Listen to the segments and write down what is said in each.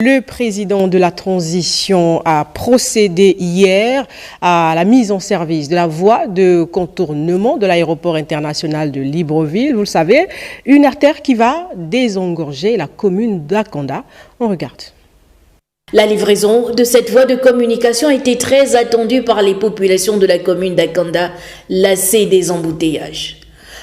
Le président de la transition a procédé hier à la mise en service de la voie de contournement de l'aéroport international de Libreville. Vous le savez, une artère qui va désengorger la commune d'Akanda. On regarde. La livraison de cette voie de communication a été très attendue par les populations de la commune d'Akanda, lassées des embouteillages.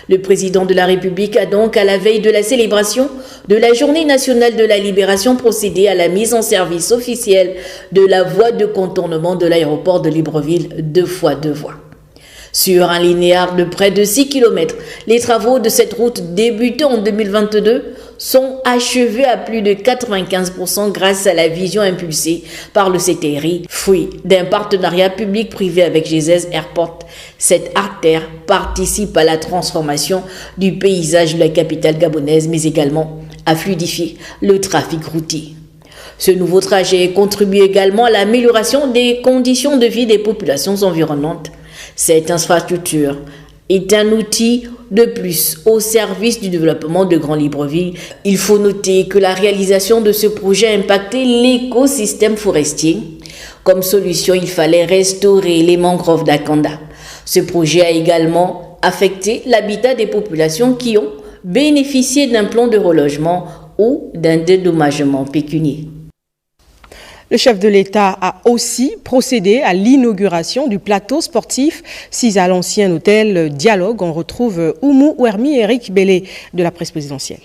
Le président de la République a donc, à la veille de la célébration de la Journée nationale de la libération, procédé à la mise en service officielle de la voie de contournement de l'aéroport de Libreville, 2 fois 2 voies. Sur un linéaire de près de 6 km, les travaux de cette route débutée en 2022 sont achevés à plus de 95% grâce à la vision impulsée par le CTRI, fruit d'un partenariat public-privé avec GZS Airport. Cette artère participe à la transformation du paysage de la capitale gabonaise, mais également à fluidifier le trafic routier. Ce nouveau trajet contribue également à l'amélioration des conditions de vie des populations environnantes. Cette infrastructure est un outil de plus au service du développement de Grand Libreville. Il faut noter que la réalisation de ce projet a impacté l'écosystème forestier. Comme solution, il fallait restaurer les mangroves d'Akanda. Ce projet a également affecté l'habitat des populations qui ont bénéficié d'un plan de relogement ou d'un dédommagement pécunier. Le chef de l'État a aussi procédé à l'inauguration du plateau sportif 6 à l'ancien hôtel Dialogue. On retrouve Oumou Ouermi et Eric Bellé de la presse présidentielle.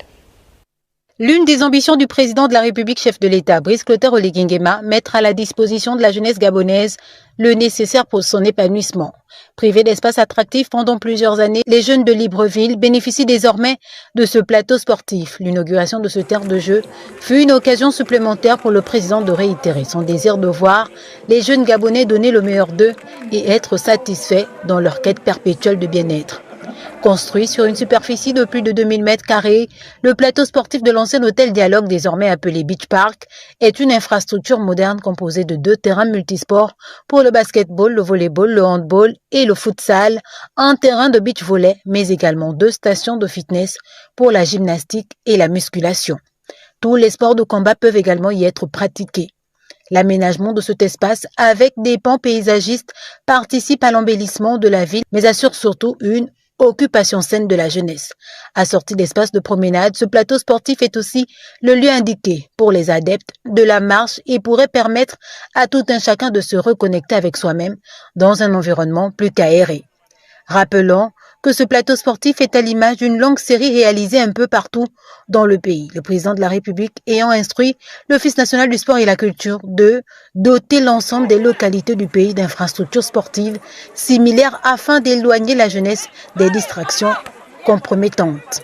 L'une des ambitions du président de la République, chef de l'État, Brice Clotaire Oligui Nguema, mettre à la disposition de la jeunesse gabonaise le nécessaire pour son épanouissement. Privés d'espace attractif pendant plusieurs années, les jeunes de Libreville bénéficient désormais de ce plateau sportif. L'inauguration de ce terrain de jeu fut une occasion supplémentaire pour le président de réitérer son désir de voir les jeunes Gabonais donner le meilleur d'eux et être satisfaits dans leur quête perpétuelle de bien-être. Construit sur une superficie de plus de 2000 m², le plateau sportif de l'ancien hôtel Dialogue, désormais appelé Beach Park, est une infrastructure moderne composée de 2 terrains multisports pour le basketball, le volleyball, le handball et le futsal, un terrain de beach volley, mais également 2 stations de fitness pour la gymnastique et la musculation. Tous les sports de combat peuvent également y être pratiqués. L'aménagement de cet espace avec des pans paysagistes participe à l'embellissement de la ville, mais assure surtout une occupation saine de la jeunesse. Assorti d'espaces de promenade, ce plateau sportif est aussi le lieu indiqué pour les adeptes de la marche et pourrait permettre à tout un chacun de se reconnecter avec soi-même dans un environnement plus qu'aéré. Rappelons que ce plateau sportif est à l'image d'une longue série réalisée un peu partout dans le pays. Le président de la République ayant instruit l'Office national du sport et la culture de doter l'ensemble des localités du pays d'infrastructures sportives similaires afin d'éloigner la jeunesse des distractions compromettantes.